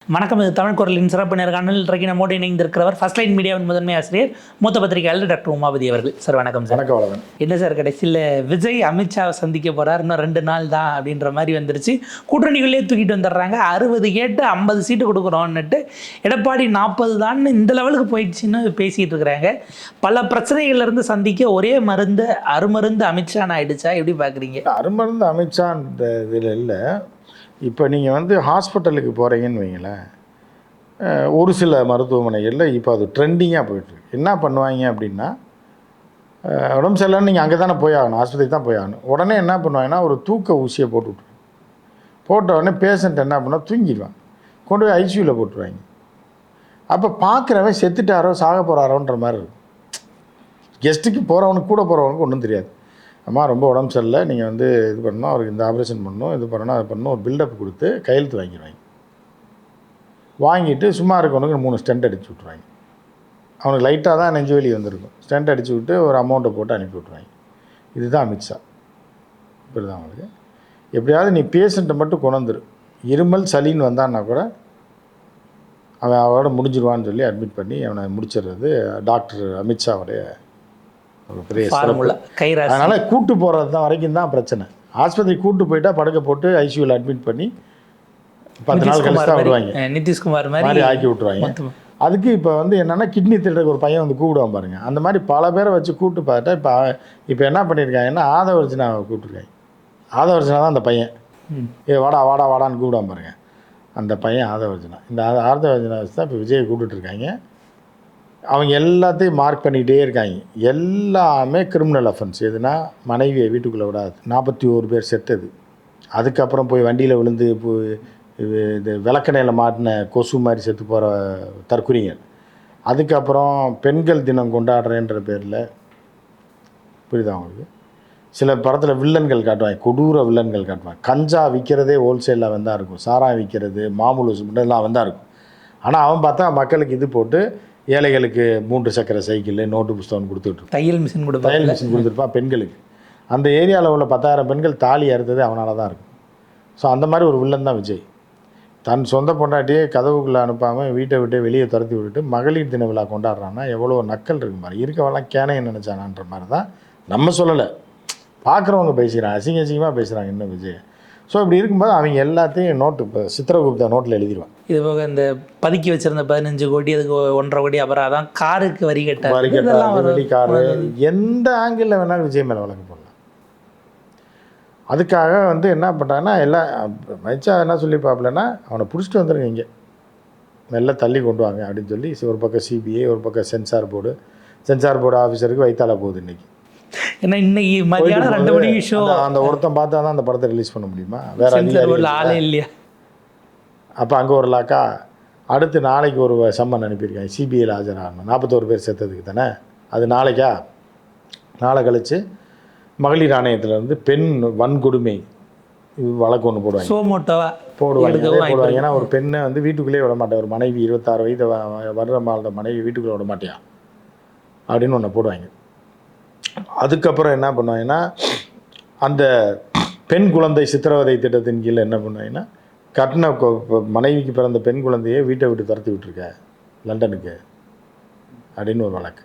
வணக்கம். இது தமிழ் குரலின் சிறப்பு நேர்காணல். இன்றைக்கு நம்மோடு இணைந்திருக்கிறவர் ஃபர்ஸ்ட் லைன் மீடியாவின் முதன்மை ஆசிரியர் மூத்த பத்திரிகையாளர் டாக்டர் உமாபதி அவர்கள். சார் வணக்கம். சார் வணக்கம். என்ன சார், கடைசியில் விஜய் அமித்ஷாவை சந்திக்க போகிறார், இன்னும் 2 நாள் தான் அப்படின்ற மாதிரி வந்துருச்சு. கூட்டணிகளே தூக்கிட்டு வந்துடுறாங்க. 60 கேட்டு 50 சீட்டு கொடுக்குறோன்னுட்டு எடப்பாடி 40 தான் இந்த லெவலுக்கு போயிடுச்சுன்னு பேசிகிட்டு இருக்கிறாங்க. பல பிரச்சனைகள்லேருந்து சந்திக்க ஒரே மருந்து அருமருந்து அமித்ஷான்னு ஆயிடுச்சா? எப்படி பார்க்குறீங்க? அருமருந்து அமித்ஷா இந்த இதில் இல்லை. இப்போ நீங்கள் வந்து ஹாஸ்பிட்டலுக்கு போகிறீங்கன்னு வைங்களேன், ஒரு சில மருத்துவமனைகளில் இப்போ அது ட்ரெண்டிங்காக போயிட்டுருக்கு. என்ன பண்ணுவாங்க அப்படின்னா, உடம்பு சரியில்லைன்னு நீங்கள் அங்கே தானே போய் ஆகணும், ஆஸ்பத்திரிக்கு தான் போய் ஆகணும். உடனே என்ன பண்ணுவாங்கன்னா, ஒரு தூக்க ஊசியை போட்டு விட்ருவாங்க. போட்ட உடனே பேஷண்ட் என்ன பண்ணால் தூங்கிடுவாங்க, கொண்டு போய் ஐசியூவில் போட்டுருவாங்க. அப்போ பார்க்குறவன் செத்துட்டாரோ சாக போகிறாரோன்ற மாதிரி இருக்கும். கெஸ்ட்டுக்கு போகிறவனுக்கு கூட போகிறவனுக்கு ஒன்றும் தெரியாது. அம்மா ரொம்ப உடம்பு சரியில்லை, நீங்கள் வந்து இது பண்ணணும், அவருக்கு இந்த ஆப்ரேஷன் பண்ணணும், இது பண்ணணும், அது பண்ணணும், ஒரு பில்டப் கொடுத்து கையெழுத்து வாங்கிடுவாங்க. வாங்கிட்டு சும்மா இருக்கவனுக்கு 3 ஸ்டெண்ட் அடிச்சு விட்ருவாங்க. அவனுக்கு லைட்டாக தான் நெஞ்சு வலி வந்திருக்கும். ஸ்டெண்ட் அடிச்சு விட்டு ஒரு அமௌண்ட்டை போட்டு அனுப்பி விட்ருவாங்க. இதுதான் அமித்ஷா. இப்படி தான் அவனுக்கு எப்படியாவது நீ பேஷண்ட்டை மட்டும் கொண்டுரு, இருமல் சளின்னு வந்தான்னா கூட அவன் அவரோட முடிஞ்சிடுவான்னு சொல்லி அட்மிட் பண்ணி அவனை முடிச்சிடுறது டாக்டர் அமித்ஷாவுடைய ஒரு பெரிய ஃபார்முலா. அதனால் கூட்டு போகிறது தான் வரைக்கும் தான் பிரச்சனை. ஆஸ்பத்திரி கூட்டு போயிட்டால் படுக்க போட்டு ஐசியூவில் அட்மிட் பண்ணி 10 நாள் கழிச்சு தான் விடுவாங்க. நிதிஷ்குமார் மாதிரி ஆக்கி விட்ருவாங்க. அதுக்கு இப்போ வந்து என்னென்னா, கிட்னி திருடுறதுக்கு ஒரு பையன் வந்து கூப்பிடுவான் பாருங்கள். அந்த மாதிரி பல பேரை வச்சு கூப்பிட்டு பார்த்தா இப்போ என்ன பண்ணியிருக்காங்கன்னா, ஆதவர்ஜனாவை கூப்பிட்டுருக்காங்க. ஆதவர்ஜனா தான் அந்த பையன். வாடா வாடா வாடான்னு கூப்பிடுவான் பாருங்கள், அந்த பையன் ஆதவர்ஜனா. இந்த ஆதவர்ஜனா வச்சு தான் இப்போ விஜயை கூப்பிட்டுருக்காங்க. அவங்க எல்லாத்தையும் மார்க் பண்ணிக்கிட்டே இருக்காங்க. எல்லாமே கிரிமினல் அஃபென்ஸ். எதுனா, மனைவியை வீட்டுக்குள்ளே விடாது, 41 பேர் செத்தது, அதுக்கப்புறம் போய் வண்டியில் விழுந்து இது விளக்கணையில் மாட்டின கொசு மாதிரி செத்து போகிற தற்குறிகள், அதுக்கப்புறம் பெண்கள் தினம் கொண்டாடுறேன்ற பேரில், புரியுதா அவங்களுக்கு, சில படத்தில் வில்லன்கள் காட்டுவாங்க, கொடூர வில்லன்கள் காட்டுவாங்க. கஞ்சா விற்கிறதே ஹோல்சேலில் அவன் தான் இருக்கும், சாராயம் விற்கிறது, மாமூல் எல்லாம் அவன் தான் இருக்கும். ஆனால் அவன் பார்த்தா மக்களுக்கு இது போட்டு ஏழைகளுக்கு 3 சக்கர சைக்கிள், நோட்டு புஸ்தகம் கொடுத்துட்ருப்பான், தையல் மிஷின் கொடுத்துருப்பான் பெண்களுக்கு. அந்த ஏரியாவில் உள்ள 10,000 பெண்கள் தாலி அறுத்தது அவனால தான் இருக்கும். ஸோ அந்த மாதிரி ஒரு வில்லன் தான் விஜய். தன் சொந்த பொண்டாட்டியே கதவுக்குள்ளே அனுப்பாமல் வீட்டை விட்டு வெளியே துரத்தி விட்டுட்டு மகளிர் தின விழா கொண்டாடுறான்னா எவ்வளோ நக்கல் இருக்கு மாதிரி. இருக்கவெல்லாம் கேனையை நினச்சானான்ற மாதிரி தான். நம்ம சொல்லலை, பார்க்குறவங்க பேசுகிறாங்க, அசிங்கமாக பேசுகிறாங்க இன்னும் விஜய். ஸோ இப்படி இருக்கும்போது அவங்க எல்லாத்தையும் நோட்டு, இப்போ சித்திரகுப்தா நோட்டில் எழுதிடுவான். இது போக இந்த பதுக்கி வச்சிருந்த 15 கோடி, அதுக்கு 1.5 கோடி, அப்புறம் அதான் காருக்கு வரி கட்ட காரு, எந்த ஆங்கிளில் வேணாலும் விஜய் மேலே வழக்கு போடலாம். அதுக்காக வந்து என்ன பண்ணுறாங்கன்னா, எல்லாம் மைச்சா என்ன சொல்லி பார்ப்பலன்னா, அவனை பிடிச்சிட்டு வந்துடுங்க, இங்கே மெல்ல தள்ளி கொண்டு வாங்க அப்படின்னு சொல்லி ஒரு பக்கம் சிபிஐ, ஒரு பக்கம் சென்சார் போர்டு ஆஃபீஸருக்கு வைத்தால போகுது இன்றைக்கி. ஏன்னா இன்னைக்கு மதியானம் 2 மணி ஷோ, அந்த ஒருத்தன் பார்த்தா தான் அந்த படத்தை ரிலீஸ் பண்ண முடியுமா? வேற ஆளே இல்லையா? அப்போ அங்கே ஒரு லாக்கா. அடுத்து நாளைக்கு ஒரு சம்மன் அனுப்பியிருக்காங்க, சிபிஐயில் ஆஜராகணும், 41 பேர் செத்ததுக்கு தானே. அது நாளைக்கா? நாளை கழிச்சு மகளிர் ஆணையத்திலேருந்து பெண் வன்கொடுமை இது வழக்கு ஒன்று போடுவாங்க. ஏன்னா ஒரு பெண்ணை வந்து வீட்டுக்குள்ளேயே விட மாட்டேன், ஒரு மனைவி 26 வயது வர்ற மனைவி வீட்டுக்குள்ளே விட மாட்டியா அப்படின்னு ஒன்று போடுவாங்க. அதுக்கப்புறம் என்ன பண்ணுவாங்கன்னா, அந்த பெண் குழந்தை சித்திரவதை திட்டத்தின் கீழே என்ன பண்ணுவாங்கன்னா, கட்டின மனைவிக்கு பிறந்த பெண் குழந்தையை வீட்டை விட்டு துரத்தி விட்டுருக்க லண்டனுக்கு அப்படின்னு ஒரு வழக்கு.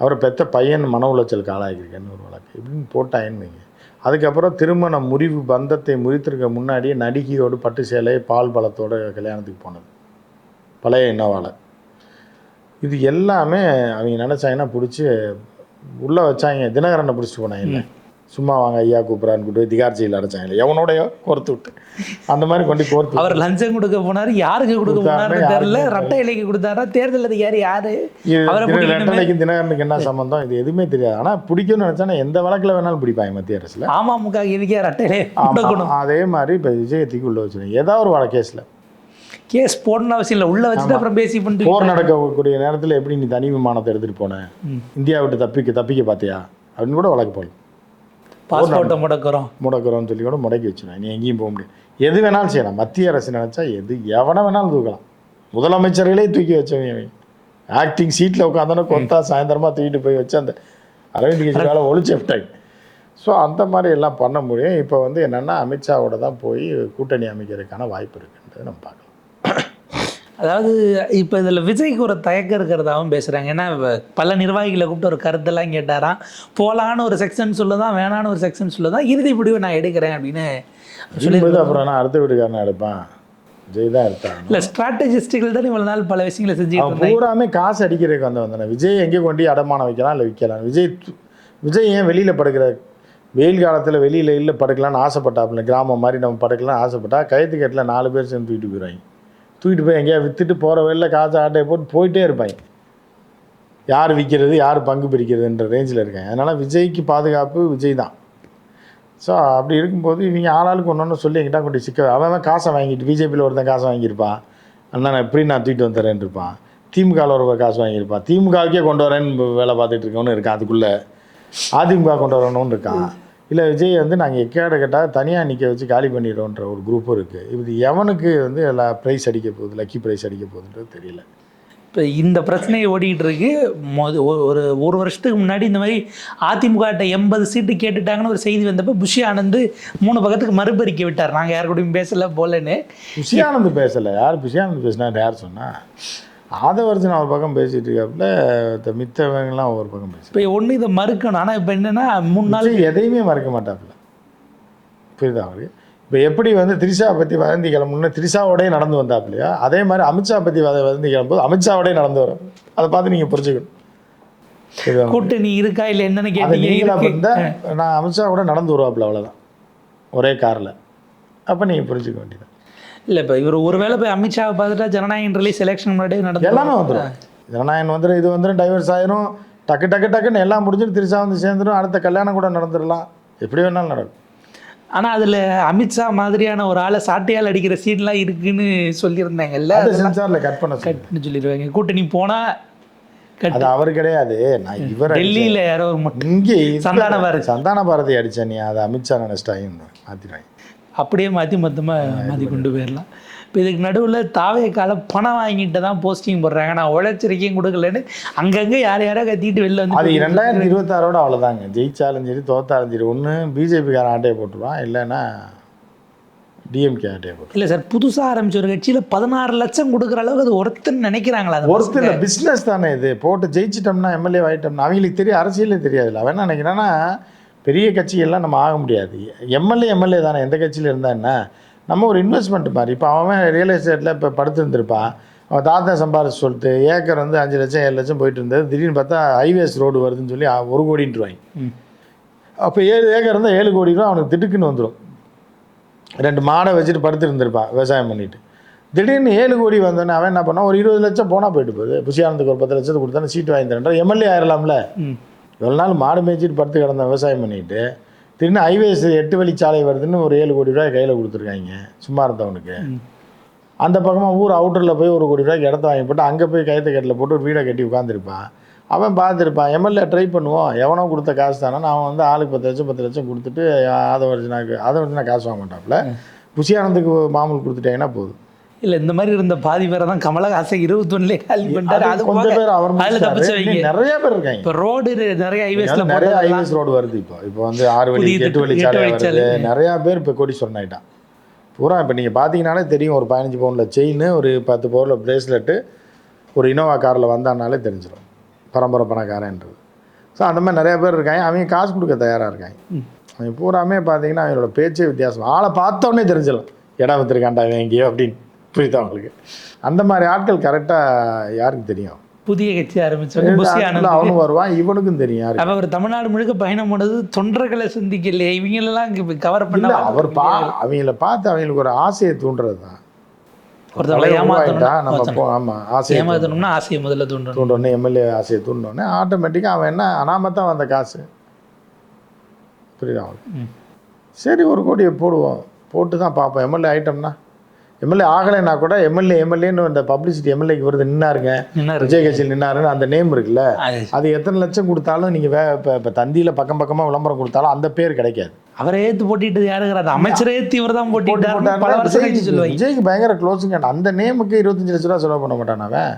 அவரை பெற்ற பையன் மன உளைச்சலுக்கு ஆளாகிருக்கேன்னு ஒரு வழக்கு. இப்படின்னு போட்டாங்கன்னு வைங்க. அதுக்கப்புறம் திருமண முறிவு பந்தத்தை முறித்திருக்க முன்னாடியே நடிகையோடு பட்டு சேலை பால் பழத்தோட கல்யாணத்துக்கு போனது பழைய இனோவாவில். இது எல்லாமே அவங்க நினச்சாங்கன்னா பிடிச்சி உள்ளே வச்சாங்க. தினகரனை பிடிச்சிட்டு போனாங்க, இல்லை சும்மா வாங்க ஐயா கூப்பிட்றான்னு கூப்பிட்டு திகார் ஜெயிலில் அடைச்சாங்க, எவனோடைய கோர்த்து விட்டு அந்த மாதிரி கொண்டு கோர்த்து. அவர் லஞ்சம் கொடுக்க போனார், யாருக்கு கொடுக்க போனாரு தெரியல, ரெட்டை இலைக்கு கொடுத்தாரா, தேர்தல் அதிகாரி யாரு, ரெட்டலைக்கு தினகரனுக்கு என்ன சம்பந்தம், இது எதுவுமே தெரியாது. ஆனால் பிடிக்கும்னு நினச்சானா எந்த வழக்கில் வேணாலும் பிடிப்பாங்க மத்திய அரசில். அமமுக எதுக்கே ரெட்டை இலை. அதே மாதிரி இப்போ விஜயத்துக்கு உள்ள வச்சுருங்க, ஏதாவது ஒரு கேஸில் கேஸ் போடணும் அவசியம் இல்லை, உள்ள வச்சுட்டு அப்புறம் பேசி பண்ணிட்டு. போர் நடக்கக்கூடிய நேரத்தில் எப்படி நீ தனி விமானத்தை எடுத்துகிட்டு போனேன், இந்தியா விட்டு தப்பிக்க பார்த்தியா அப்படின்னு கூட வழக்கு போடலாம். பாஸ்போர்ட்டை முடக்கிறோம்னு சொல்லி கூட முடக்கி வச்சுருவேன். நீ எங்கேயும் போக முடியாது, எது வேணாலும் செய்யலாம். மத்திய அரசு நினச்சா எவனை வேணாலும் தூக்கலாம். முதலமைச்சர்களே தூக்கி வச்சவங்க ஆக்டிங் சீட்டில் உட்காந்தோன்னா கொத்தா சாயந்தரமாக தூக்கிட்டு போய் வச்சு அந்த அரவிந்த் கெஜ்ரிவாலை ஒழிச்சு விட்டாங்க. ஸோ அந்த மாதிரி எல்லாம் பண்ண முடியும். இப்போ வந்து என்னென்னா, அமித்ஷாவோட தான் போய் கூட்டணி அமைக்கிறதுக்கான வாய்ப்பு இருக்குன்றது நம்ம பார்க்கலாம். அதாவது இப்போ இதில் விஜய்க்கு ஒரு தயக்கம் இருக்கிறதாகவும் பேசுகிறாங்க. ஏன்னா பல நிர்வாகிகளை கூப்பிட்டு ஒரு கருத்தெல்லாம் கேட்டாராம். போலான்னு ஒரு செக்ஷன் சொல்லுதான், வேணான்னு ஒரு செக்ஷன் சொல்லுதான், இறுதி முடிவு நான் எடுக்கிறேன் அப்படின்னு சொல்லியிருந்தது. அப்புறம் நான் அடுத்த வீட்டுக்காரனா எடுப்பான், விஜய் தான் எடுத்தான். இல்லை, ஸ்ட்ராட்டஜிஸ்டுகள் தான் இவ்வளோ நாள் பல விஷயங்களை செஞ்சுட்டு பூராமே காசு அடிக்கிறதுக்கு வந்தானே. விஜய் எங்கே கொண்டு அடமானம் வைக்கலாம் இல்லை விற்கலாம். விஜய் ஏன் வெளியில் படுக்கிற, வெயில் காலத்தில் வெளியில் இல்லை படுக்கலான்னு ஆசைப்பட்டாப்புல, கிராமம் மாதிரி நம்ம படுக்கலாம்னு ஆசைப்பட்டா கயிற்றுக்கட்டில் 4 பேர் சேர்ந்து தூக்கிட்டு போயிடுவாங்க. தூக்கிட்டு போய் எங்கேயா விற்றுட்டு போகிற வெளியில் காசு ஆட்டையை போட்டு போயிட்டே இருப்பாங்க. யார் விற்கிறது யார் பங்கு பிரிக்கிறதுன்ற ரேஞ்சில் இருக்காங்க. அதனால் விஜய்க்கு பாதுகாப்பு விஜய் தான். ஸோ அப்படி இருக்கும்போது இவங்க ஆளாளுக்கு ஒன்று சொல்லி எங்கிட்ட கொண்டு சிக்க, அவன் காசை வாங்கிட்டு, பிஜேபியில் ஒருத்தன் காசு வாங்கியிருப்பான், அண்ணா நான் எப்படி நான் தூக்கிட்டு வந்துறேன்னு இருப்பான். திமுகவில் ஒரு காசு வாங்கியிருப்பான், திமுகவுக்கே கொண்டு வரேன்னு வேலை பார்த்துட்டு இருக்கவனு இருக்கான். அதுக்குள்ளே அதிமுக கொண்டு வரணும்னு இருக்கான். இல்லை விஜய் வந்து நாங்கள் எக்கேட கேட்டால் தனியாக நிற்க வச்சு காலி பண்ணிடுறோன்ற ஒரு குரூப்பும் இருக்குது. இது எவனுக்கு வந்து எல்லாம் ப்ரைஸ் அடிக்க போகுது, லக்கி ப்ரைஸ் அடிக்க போகுதுன்றது தெரியல. இப்போ இந்த பிரச்சனையை ஓடிக்கிட்டு இருக்கு. ஒரு வருஷத்துக்கு முன்னாடி இந்த மாதிரி அதிமுக 80 சீட்டு கேட்டுட்டாங்கன்னு ஒரு செய்தி வந்தப்போ புஷி ஆனந்த் 3 பக்கத்துக்கு மறுபறிக்கை விட்டார். நாங்கள் யார் கூடயும் பேசலை போலன்னு. புஷி ஆனந்த் பேசலை. யார் புஷி ஆனந்த் பேசினா யார் சொன்னால்? ஆதவர்ஜன் ஒரு பக்கம் பேசிகிட்டு இருக்காப்புல, மித்தவங்கலாம் ஒவ்வொரு பக்கம் பேச. இப்போ ஒன்று இதை மறுக்கணும். ஆனால் இப்போ என்னென்னா 3 நாள் எதையுமே மறுக்க மாட்டாப்புல. புரியுதா அவருக்கு? இப்போ எப்படி வந்து திரிஷா பற்றி வதந்தி கிளம்புன்னு திரிஷாவோடய நடந்து வந்தாப்புலையா, அதே மாதிரி அமித்ஷா பற்றி வதந்தி கிளம்பும்போது அமித்ஷாவோடய நடந்து வரும். அதை பார்த்து நீங்கள் புரிஞ்சுக்கணும். கூட்டணி இருக்கா இல்லை என்னன்னு கேட்டீங்கன்னா நான் அமித்ஷா கூட நடந்து வருவாப்புல, அவ்வளோதான், ஒரே காரில். அப்போ நீங்கள் புரிஞ்சுக்க வேண்டியது. இல்லை இப்போ இவர் ஒருவேளை போய் அமித்ஷாவை பார்த்துட்டா ஜனநாயகம் ரிலீஸ் எலெக்ஷன் முன்னாடியே நடந்து எல்லாமே வந்துடும். ஜனநாயகம் வந்துடும், இது வந்துடும், டைவர்ஸ் ஆயிரும், டக்குன்னு எல்லாம் முடிஞ்சுட்டு திரிஷா வந்து சேர்ந்துடும், அடுத்த கல்யாணம் கூட நடந்துடலாம், எப்படி வேணாலும் நடக்கும். ஆனால் அதில் அமித்ஷா மாதிரியான ஒரு ஆளை சாட்டையால் அடிக்கிற சீன்லாம் இருக்குன்னு சொல்லியிருந்தாங்கல்ல, சென்சாரில் கட் பண்ண சொல்லிடுவாங்க. கூட்டணி போனால் அது அவர் கிடையாது, நான் இவர் டெல்லியில் யாரோ இங்கே சந்தான பாரதி அடித்தேன், நீ அதை அமித்ஷா நினச்சிட்டாங்க மாற்றிடுவாங்க. அப்படியே மாற்றி மாற்றி கொண்டு போயிடலாம். இப்போ இதுக்கு நடுவில் தாவேக்கால பணம் வாங்கிட்டு தான் போஸ்டிங் போடுறாங்க, நான் உழைச்சிருக்கையும் கொடுக்கலன்னு அங்கங்கே யாரையாரோ கத்திட்டு வெளில வந்து. அது 2026 அவ்வளோதாங்க. ஜெயிச்சாலும் சரி தோத்தாலும் சரி, ஒன்று பிஜேபிக்காரன் ஆட்டையை போட்டுருவான், இல்லைன்னா டிஎம்கே ஆட்டையை போட்டு. இல்லை சார், புதுசாக ஆரம்பிச்ச ஒரு கட்சியில் 16 லட்சம் கொடுக்குற அளவுக்கு அது ஒருத்தன்னு நினைக்கிறாங்களா? அது ஒருத்தர் இல்லை, பிஸ்னஸ் தானே இது. போட்டு ஜெயிச்சிட்டோம்னா எம்எல்ஏ ஆகிட்டோம்னா அவங்களுக்கு தெரியும், அரசியலே தெரியாதுல்ல. அவன் என்ன நினைக்கிறான்னா பெரிய கட்சிகள்லாம் நம்ம ஆக முடியாது, எம்எல்ஏ தானே, எந்த கட்சியில் இருந்தால் என்ன, நம்ம ஒரு இன்வெஸ்ட்மெண்ட் மாதிரி. இப்போ அவன் ரியல் எஸ்டேட்டில் இப்போ படுத்துருந்துருப்பான், அவன் தாத்தா சம்பாரிச்சு சொல்லிட்டு ஏக்கர் வந்து 5 லட்சம் 7 லட்சம் போயிட்டு இருந்தது, திடீர்னு பார்த்தா ஹைவேஸ் ரோடு வருதுன்னு சொல்லி 1 கோடின்ட்டுருவாங்க. அப்போ 7 ஏக்கர் இருந்தால் 7 கோடி ரூபா அவனுக்கு திடுக்குன்னு வந்துடும். 2 மாடை வச்சுட்டு படுத்துருந்துருப்பான் விவசாயம் பண்ணிவிட்டு, திடீர்னு 7 கோடி வந்தோடனே அவன் என்ன பண்ணால் ஒரு 20 லட்சம் போனால் போயிட்டு போகுது. புஷியானந்துக்கு ஒரு 10 லட்சத்தை கொடுத்தானே சீட்டு வாங்கி தரேன், எம்எல்ஏ ஆயிடலாம்ல. எவ்வளோ நாள் மாடு மேய்ச்சிட்டு படுத்து கிடந்த விவசாயம் பண்ணிட்டு திடீர்னு ஹைவேஸ் 8 வழிச்சாலை வருதுன்னு ஒரு 7 கோடி ரூபாய் கையில் கொடுத்துருக்காங்க சும்மா இருந்தவனுக்கு. அந்த பக்கமாக ஊர் அவுட்டரில் போய் 1 கோடி ரூபாய்க்கு இடத்த வாங்கி போட்டு அங்கே போய் கயிற்று கட்டில் போட்டு ஒரு வீடை கட்டி உட்காந்துருப்பான். அவன் பார்த்துருப்பான், எம்எல்ஏ ட்ரை பண்ணுவோம், எவனோ கொடுத்த காசு தானே, அவன் வந்து ஆளுக்கு 10 லட்சம் கொடுத்துட்டு அதை வச்சுனா காசு வாங்க மாட்டாப்புல. புஷியானந்துக்கு மாமூல் கொடுத்துட்டேங்கன்னா போதும். இல்லை, இந்த மாதிரி இருந்த பாதி பேரை தான் கமலஹாசன் 21 காலி பண்ணிட்டாரு. அது கொஞ்சம் பேர் அவர் நிறைய பேர் இருக்காங்க. இப்போ ரோடு நிறைய ஹைவேஸ் ரோடு வருது. இப்போ வந்து 6 வழி 8 வழிச்சாலை வருது. நிறையா பேர் இப்போ கோடீஸ்வரன் ஆகிட்டான் பூரா. இப்போ நீங்கள் பார்த்தீங்கன்னாலே தெரியும், ஒரு 15 பவுனில் செயின், ஒரு 10 பவுனில் ப்ரேஸ்லெட்டு, ஒரு இனோவா காரில் வந்தானாலே தெரிஞ்சிடும் பரம்பரை பணக்காரன்றது. ஸோ அந்த மாதிரி நிறையா பேர் இருக்காங்க, அவங்க காசு கொடுக்க தயாராக இருக்காங்க. அவங்க பூராமே பார்த்தீங்கன்னா அவங்களோட பேச்சே வித்தியாசம், ஆளை பார்த்தோன்னே தெரிஞ்சிடும் இடம் விற்றுருக்காண்டா எங்கேயோ அப்படின்னு. புரியுதா அவங்களுக்கு? அந்த மாதிரி ஆட்கள் கரெக்டாக யாருக்கு தெரியும்? புதிய கட்சி ஆரம்பிச்சு அவனும் வருவான், இவனுக்கும் தெரியும். யாரு அவர் தமிழ்நாடு முழுக்க பயணம் பண்ணது தொண்டர்களை சந்திக்கல, இவங்களெல்லாம் கவர் பண்ண அவர் அவங்கள பார்த்து அவங்களுக்கு ஒரு ஆசையை தூண்டுறது தான். ஆசையை முதல்ல தூண்டோடனே எம்எல்ஏ ஆசையை தூண்டோடனே ஆட்டோமேட்டிக்காக அவன் என்ன அனாமத்தான் வந்த காசு. புரியுதா அவங்களுக்கு? சரி 1 கோடியை போடுவோம், போட்டு தான் பார்ப்போம். எம்எல்ஏ ஆகிட்டோம்னா, எம்எல்ஏ ஆகலைன்னா கூட எம்எல்ஏன்னு இந்த பப்ளிசிட்டி எம்எல்ஏக்கு வருது, நின்னாருங்க விஜய் கட்சியில் நின்னாருன்னு அந்த நேம் இருக்குல்ல, அது எத்தனை லட்சம் கொடுத்தாலும் நீங்கள் இப்போ தந்தியில் பக்கமாக விளம்பரம் கொடுத்தாலும் அந்த பேர் கிடைக்காது. அவரை ஏற்று போட்டிட்டு யாருங்கிறாரு, அமைச்சரே ஏற்றி இவர் தான் போட்டிட்டு. விஜய்க்கு பயங்கர க்ளோஸுங்க, அந்த நேமுக்கு 25 லட்ச ரூபா செலவு பண்ண மாட்டான் அவன்.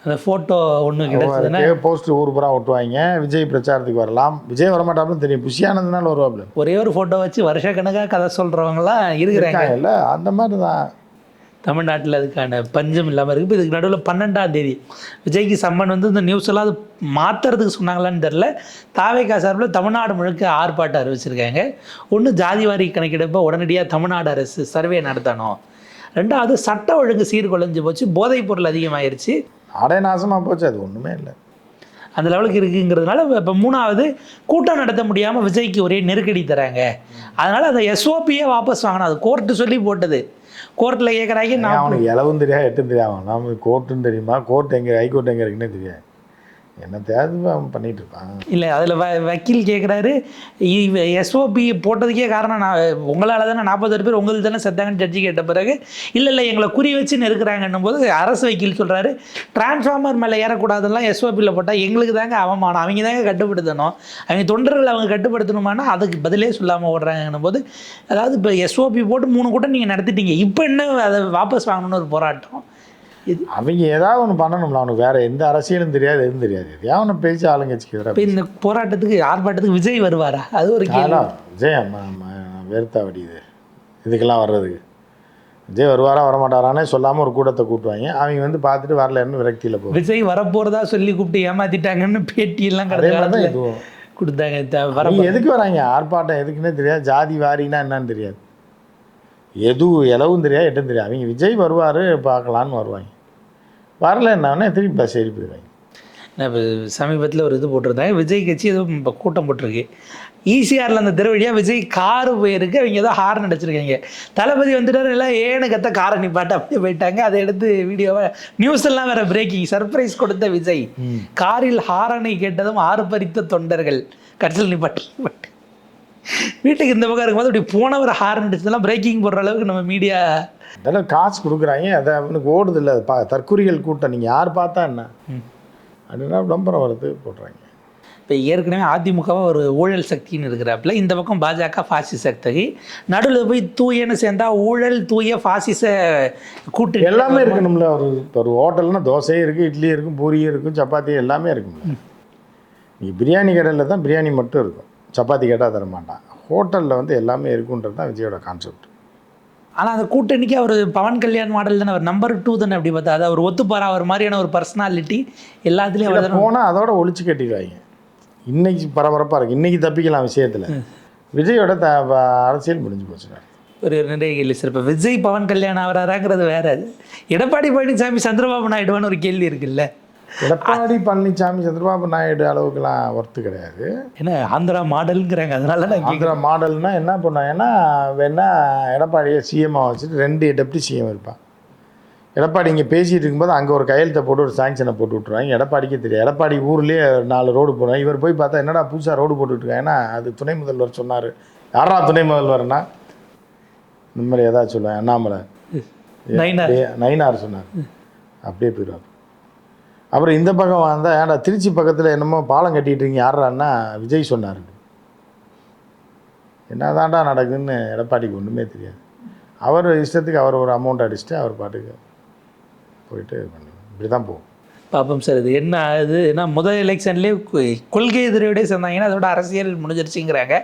அந்த ஃபோட்டோ ஒன்று கிடைச்சதுன்னா போஸ்ட் ஊர் பூரா ஒட்டுவாங்க, விஜய் பிரச்சாரத்துக்கு வரலாம், விஜய் வரமாட்டாப்புன்னு தெரியும், புஷியானதுனால வருவாப்புல. ஒரே ஒரு ஃபோட்டோ வச்சு வருஷ கணக்காக கதை சொல்கிறவங்களாம் இருக்கிறாங்க இல்லை, அந்த மாதிரி தான். தமிழ்நாட்டில் அதுக்கான பஞ்சம் இல்லாமல் இருக்குது. இப்போ இதுக்கு நடுவில் 12ஆம் தேதி விஜய்க்கு சம்மன் வந்து இந்த நியூஸ் எல்லாம் அது மாற்றுறதுக்கு சொன்னாங்களான்னு தெரில. தாவேகா சார்பில் தமிழ்நாடு முழுக்க ஆர்ப்பாட்டம் அறிவிச்சிருக்காங்க. ஒன்று ஜாதிவாரி கணக்கெடுப்பை உடனடியாக தமிழ்நாடு அரசு சர்வே நடத்தணும். 2வது சட்ட ஒழுங்கு சீர்குலைஞ்சு போச்சு, போதைப் பொருள் அதிகமாகிருச்சு, அடைநாசமாக போச்சு, அது ஒன்றுமே இல்லை, அந்த லெவலுக்கு இருக்குங்கிறதுனால. இப்போ 3வது கூட்டம் நடத்த முடியாமல் விஜய்க்கு ஒரே நெருக்கடி தராங்க. அதனால் அந்த எஸ்ஓபியே வாபஸ் வாங்கணும். அது கோர்ட்டு சொல்லி போட்டது. கோர்ட்டில் கேட்குறாங்க, நான் அவனுக்கு இலவும் தெரியாது எட்டும் தெரியாம நம்ம கோர்ட்டுன்னு தெரியுமா, கோர்ட் எங்கே ஹைகோர்ட் எங்கே இருக்குன்னே தெரியாது, என்ன தேவை அவன் பண்ணிகிட்டு இருப்பான். இல்லை அதில் வக்கீல் கேட்குறாரு, எஸ்ஓபி போட்டதுக்கே காரணம் நான் உங்களால் தானே 40 பேர் உங்களுக்கு தானே செத்தாங்கன்னு ஜட்ஜி கேட்ட பிறகு இல்லை எங்களை குறி வச்சு நெருக்கிறாங்கன்னும் போது அரசு வக்கீல் சொல்கிறாரு, டிரான்ஸ்ஃபார்மர் மேலே ஏறக்கூடாதெல்லாம் எஸ்ஓபியில் போட்டால் எங்களுக்கு தாங்க அவமானம், அவங்க தாங்க கட்டுப்படுத்தணும், அவங்க தொண்டர்கள் அவங்க கட்டுப்படுத்தணுமானா அதுக்கு பதிலே சொல்லாமல் ஓடுறாங்கன்னும் போது, அதாவது இப்போ எஸ்ஓபி போட்டு 3 கூட்டம் நீங்கள் நடத்திட்டீங்க, இப்போ என்ன அதை வாபஸ் வாங்கணும்னு ஒரு போராட்டம். அவங்க ஏதாவது ஒன்று பண்ணணும்ல, அவனுக்கு வேறு எந்த அரசியலும் தெரியாது, எதுவும் தெரியாது, எதையாவது ஒன்று பேசி ஆளுங்கட்சிக்கு இப்போ இந்த போராட்டத்துக்கு ஆர்ப்பாட்டத்துக்கு விஜய் வருவாரா? அது ஒரு கேள்வி. விஜய் வெறுத்தா வடியுது இதுக்கெல்லாம் வர்றதுக்கு. விஜய் வருவாரா வரமாட்டாரானே சொல்லாமல் ஒரு கூட்டத்தை கூட்டுவாங்க, அவங்க வந்து பார்த்துட்டு வரலன்னு விரக்தியில் போகும். விஜய் வரப்போகிறதா சொல்லி கூப்பிட்டு ஏமாத்திட்டாங்கன்னு பேட்டியெல்லாம் கிடையாது கொடுத்தாங்க. வர எதுக்கு வராங்க ஆர்ப்பாட்டம் எதுக்குன்னே தெரியாது, ஜாதி வாரின்னா என்னன்னு தெரியாது, எலவும் தெரியாது எட்டும் தெரியாது. அவங்க விஜய் வருவார் பார்க்கலான்னு வருவாங்க, வரல என்னன்னா திருப்பி பஸ் ஏறி போயிடுவாங்க. இப்போ சமீபத்தில் ஒரு இது போட்டிருந்தாங்க, விஜய் கட்சி ஏதோ இப்போ கூட்டம் போட்டிருக்கு, ஈசிஆரில் அந்த தெரு வழியாக விஜய் காரு போயிருக்கு, அவங்க ஏதோ ஹார்ன் அடிச்சிருக்காங்க, தளபதி வந்துட்டார் எல்லாம் ஏன்னு கத்த காரை நிப்பாட்டு அப்படியே போயிட்டாங்க. அதை எடுத்து வீடியோவை நியூஸ் எல்லாம் வேறு பிரேக்கிங், சர்ப்ரைஸ் கொடுத்த விஜய், காரில் ஹாரனை கேட்டதும் ஆர்ப்பரித்த தொண்டர்கள், கடைசியில் நிப்பாட்டு வீட்டுக்கு இந்த பக்கம் இருக்கும்போது அப்படி போனவர் ஹார்ன் அடிச்சதெல்லாம் பிரேக்கிங் போடுற அளவுக்கு நம்ம மீடியா அதெல்லாம் காசு கொடுக்குறாங்க, அதை அவனுக்கு ஓடுது இல்லை, தற்குறிகள் கூட்டம் நீங்கள் யார் பார்த்தா என்ன அப்படின்னா விளம்பரம் வருது போடுறாங்க. இப்போ ஏற்கனவே அதிமுகவை ஒரு ஊழல் சக்தின்னு இருக்கிறாப்புல, இந்த பக்கம் பாஜக பாசிச சக்தி, நடுவில் போய் தூயன்னு சேர்ந்தா ஊழல் தூய பாசிச கூட்டு எல்லாமே இருக்கணும்ல. ஒரு ஹோட்டல்னா தோசையும் இருக்குது, இட்லியும் இருக்கும், பூரியும் இருக்கும், சப்பாத்தி எல்லாமே இருக்கும்ல. நீ பிரியாணி கடையில் தான் பிரியாணி மட்டும் இருக்கும், சப்பாத்தி கேட்டால் தர மாட்டான். ஹோட்டலில் வந்து எல்லாமே இருக்குன்றது தான் விஜயோட கான்செப்ட். ஆனால் அந்த கூட்டணிக்கு அவர் பவன் கல்யாண் மாடல் தானே, அவர் நம்பர் 2 தானே. அப்படி பார்த்தா அது அவர் ஒத்துப்பாரா, அவர் மாதிரியான ஒரு பர்சனாலிட்டி எல்லாத்துலேயும் அவர் போனால் அதோட ஒழிச்சு கட்டிடுவாங்க. இன்றைக்கி பரபரப்பாக இருக்குது, இன்றைக்கி தப்பிக்கலாம் விஷயத்தில், விஜயோட அரசியல் முடிஞ்சு போச்சுங்க. ஒரு நிறைய கேள்வி சார். இப்போ விஜய் பவன் கல்யாணம் ஆகிறாராங்கிறது வேறு, எடப்பாடி பழனிசாமி சந்திரபாபு நாயுடுவான்னு ஒரு கேள்வி இருக்குல்ல. எடப்பாடி பழனிசாமி சந்திரபாபு நாயுடு அளவுக்குலாம் ஒர்த்து கிடையாது. ஏன்னா ஆந்திரா மாடலுங்கிறாங்க, அதனால ஆந்திரா மாடல்னால் என்ன பண்ணாங்கன்னா வேணா எடப்பாடியை சிஎம்மாக வச்சுட்டு 2 டெப்டி சிஎம் இருப்பான். எடப்பாடி இங்கே பேசிகிட்டு இருக்கும்போது அங்கே ஒரு கையெழுத்தை போட்டு ஒரு சாங்ஷனை போட்டு விட்ருவாங்க. எடப்பாடிக்கே தெரியாது. எடப்பாடி ஊர்லேயே 4 ரோடு போடுவாங்க. இவர் போய் பார்த்தா என்னடா புதுசாக ரோடு போட்டுட்ருக்காங்க, ஏன்னா அது துணை முதல்வர் சொன்னார். யாரா துணை முதல்வர்னா இந்த மாதிரி ஏதாச்சும் சொல்லுவேன், அண்ணாமலை நயினார் சொன்னார், அப்படியே போயிடுவார். அப்புறம் இந்த பக்கம் வந்தால் ஏன்டா திருச்சி பக்கத்தில் என்னமோ பாலம் கட்டிகிட்டு இருக்கீங்க யாரான்னா விஜய் சொன்னார். என்ன தாண்டா நடக்குதுன்னு எடப்பாடிக்கு ஒன்றுமே தெரியாது. அவர் இஷ்டத்துக்கு அவர் ஒரு அமௌண்ட் அடிச்சுட்டு அவர் பாட்டுக்கு போயிட்டு இப்படி தான் போகும். பார்ப்போம் சார், இது என்ன ஆகுது. ஏன்னா முதல் எலெக்ஷன்லேயே கொள்கை எதிரோடய சேர்ந்தாங்கன்னா அதோட அரசியல் முடிஞ்சிருச்சுங்கிறாங்க.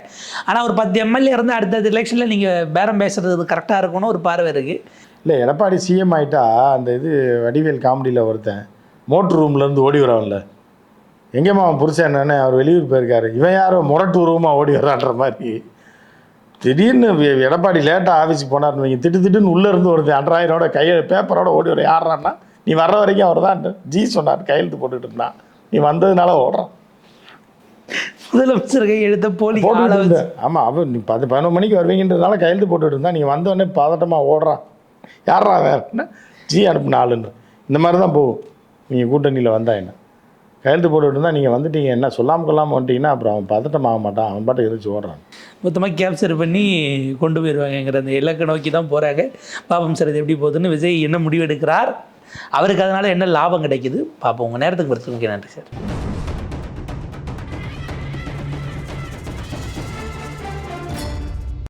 ஆனால் ஒரு 10 எம்எல்ஏ இருந்து அடுத்த எலெக்ஷனில் நீங்கள் பேரம் பேசுகிறது கரெக்டாக இருக்கணும்னு ஒரு பார்வை இருக்குது. இல்லை எடப்பாடி சிஎம் ஆகிட்டா அந்த இது வடிவேல் காமெடியில் ஒருத்தன் மோட்ரு ரூம்லேருந்து ஓடி வரான்ல, எங்கேம்மா அவன் புருஷன் என்னன்னு அவர் வெளியூர் போயிருக்காரு, இவன் யாரும் முரட்டு ரூமாக ஓடி வர்றான்ற மாதிரி திடீர்னு எடப்பாடி லேட்டாக ஆஃபீஸுக்கு போனார்னு வைங்க, திட்டுன்னு உள்ளேருந்து வருது அன்றாயிரோட பேப்பரோட ஓடி வர. யாரான்னா நீ வர்ற வரைக்கும் அவர் தான் ஜி சொன்னார், கையெழுத்து போட்டுக்கிட்டு இருந்தான், நீ வந்ததுனால ஓடுறான். முதலமைச்சர் கையெழுத்த போலி போட்டு. ஆமாம், அவர் நீ 10-11 மணிக்கு வருவீங்கன்றதுனால கையெழுத்து போட்டுக்கிட்டு இருந்தா, நீங்கள் வந்தோடனே பதட்டமாக ஓடுறான். யாரா வேறுன்னா ஜி அனுப்புன ஆளுன்னு. இந்த மாதிரி தான் போகும். நீங்கள் கூட்டணியில் வந்தால் என்ன கையெழுத்து போட்டுக்கிட்டு இருந்தால் நீங்கள் வந்துட்டீங்க, என்ன சொல்லாமல் கொள்ளாமல் வந்துட்டிங்கன்னா அப்புறம் அவன் பதட்டம் ஆக மாட்டான், அவன் பாட்டு எதிர்த்து ஓடுறான். மொத்தமாக கேப்சர் பண்ணி கொண்டு போயிடுவாங்கங்கிற அந்த இலக்கை நோக்கி தான் போகிறாங்க. பாப்போம் சார் இது எப்படி போகுதுன்னு. விஜய் என்ன முடிவு எடுக்கிறார், அவருக்கு அதனால் என்ன லாபம் கிடைக்குது பார்ப்போம். உங்கள் நேரத்துக்கு பொறுத்து நன்றி சார்.